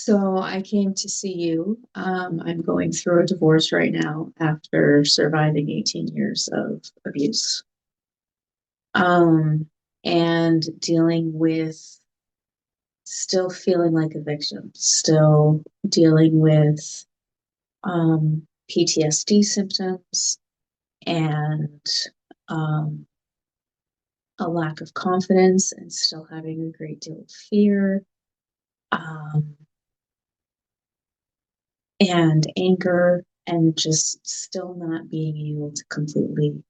So I came to see you. I'm going through a divorce right now after surviving 18 years of abuse. And dealing with still feeling like a victim, still dealing with PTSD symptoms and um, a lack of confidence and still having a great deal of fear. Um, and anger and just still not being able to completely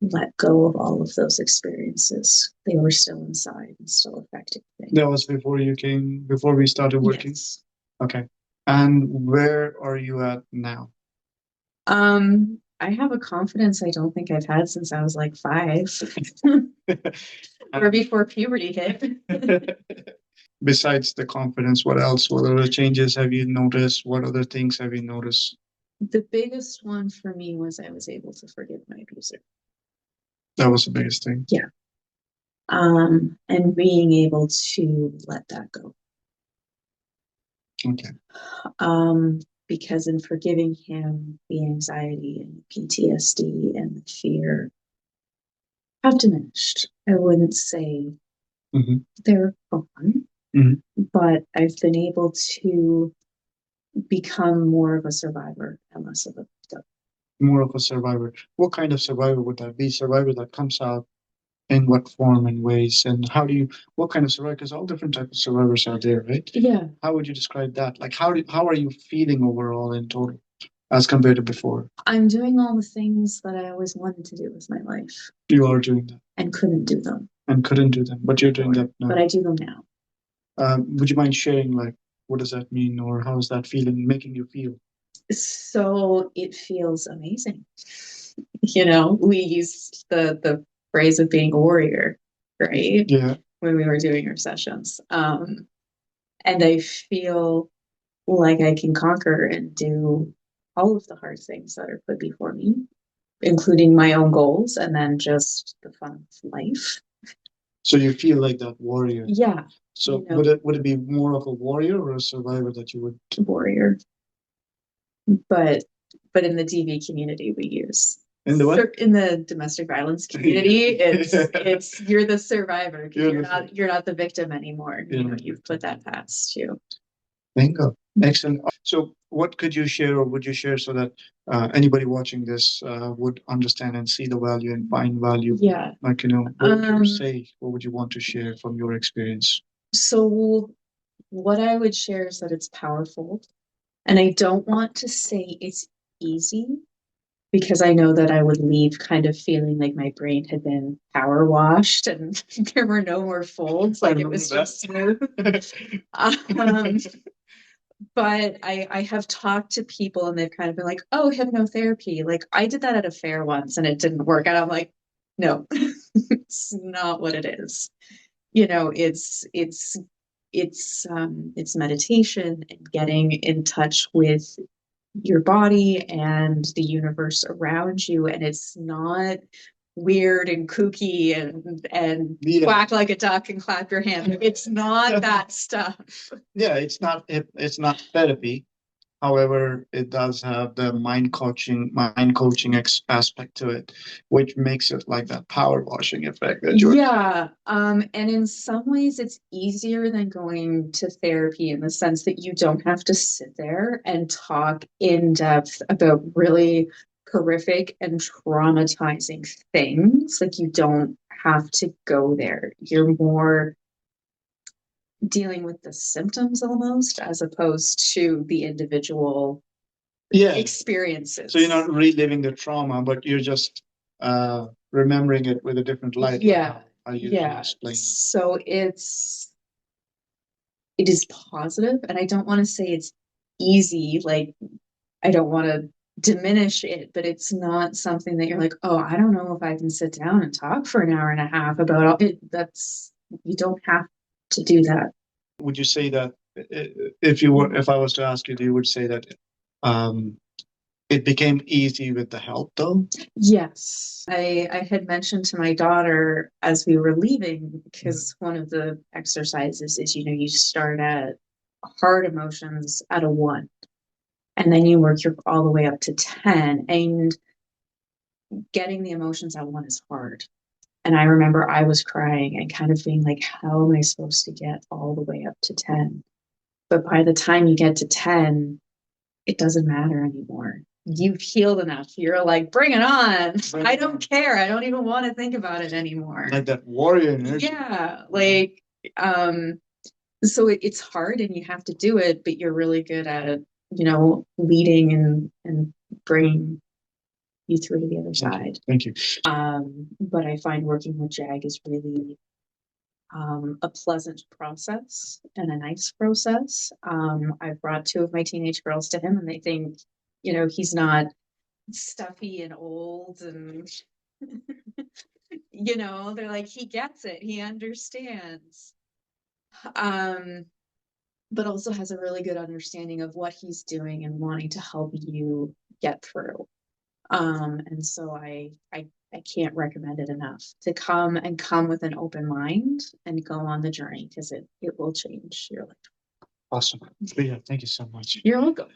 let go of all of those experiences. They were still inside and still affecting me. That was before we started working? Yes. Okay. And where are you at now? I have a confidence I don't think I've had since I was like 5 or before puberty hit. Besides the confidence, what else? What other changes have you noticed? What other things have you noticed? The biggest one for me was I was able to forgive my abuser. That was the biggest thing. Yeah. And being able to let that go. Okay. Because in forgiving him, the anxiety and the PTSD and the fear have diminished. I wouldn't say they're gone, but I've been able to become more of a survivor and less of a victim. More of a survivor. What kind of survivor would that be? Survivor that comes out in what form and ways, and what kind of survivor? Because all different types of survivors are there, right? Yeah. How would you describe that? Like, how are you feeling overall in total as compared to before? I'm doing all the things that I always wanted to do with my life. You are doing that. And couldn't do them. And couldn't do them, but you're doing that now. But I do them now. Would you mind sharing, like, what does that mean, or how is that feeling making you feel? So it feels amazing. We used the phrase of being a warrior, right? Yeah. When we were doing our sessions. And I feel like I can conquer and do all of the hard things that are put before me, including my own goals and then just the fun of life. So you feel like that warrior. Yeah. So would it be more of a warrior or a survivor that you would? Warrior. But in the DV community we use. In the what? In the domestic violence community, it's you're the survivor because you're not the victim anymore. You've put that past you. Bingo. Excellent. So what could you share or would you share so that anybody watching this would understand and see the value and find value? Yeah. Like, what would you say? What would you want to share from your experience? So what I would share is that it's powerful. And I don't want to say it's easy because I know that I would leave kind of feeling like my brain had been power washed and there were no more folds, like it was just smooth. But I have talked to people and they've kind of been like, oh, hypnotherapy. Like I did that at a fair once and it didn't work. And I'm like, no, it's not what it is. It's meditation and getting in touch with your body and the universe around you. And it's not weird and kooky and quack like a duck and clap your hand. It's not that stuff. Yeah, it's not therapy. However, it does have the mind coaching aspect to it, which makes it like that power washing effect that you're. Yeah. And in some ways it's easier than going to therapy in the sense that you don't have to sit there and talk in depth about really horrific and traumatizing things. Like you don't have to go there. You're more dealing with the symptoms almost as opposed to the individual experiences. So you're not reliving the trauma, but you're just remembering it with a different light. Yeah. I usually explain. So it is positive, and I don't want to say it's easy. Like I don't want to diminish it, but it's not something that you're like, oh, I don't know if I can sit down and talk for an hour and a half about all it. You don't have to do that. Would you say that if I was to ask you, you would say that it became easy with the help though? Yes. I had mentioned to my daughter as we were leaving, because one of the exercises is, you start at hard emotions at a 1, and then you work all the way up to 10, and getting the emotions at 1 is hard. And I remember I was crying and kind of being like, how am I supposed to get all the way up to 10? But by the time you get to 10, it doesn't matter anymore. You've healed enough. You're like, bring it on. I don't care. I don't even want to think about it anymore. Like that warrior energy. Yeah. Like, so it's hard and you have to do it, but you're really good at, leading and bringing you through to the other side. Thank you. But I find working with Jag is really a pleasant process and a nice process. I've brought 2 of my teenage girls to him, and they think, he's not stuffy and old, and they're like, he gets it, he understands. But also has a really good understanding of what he's doing and wanting to help you get through. And so I can't recommend it enough to come with an open mind and go on the journey, because it will change your life. Awesome. Yeah, thank you so much. You're welcome.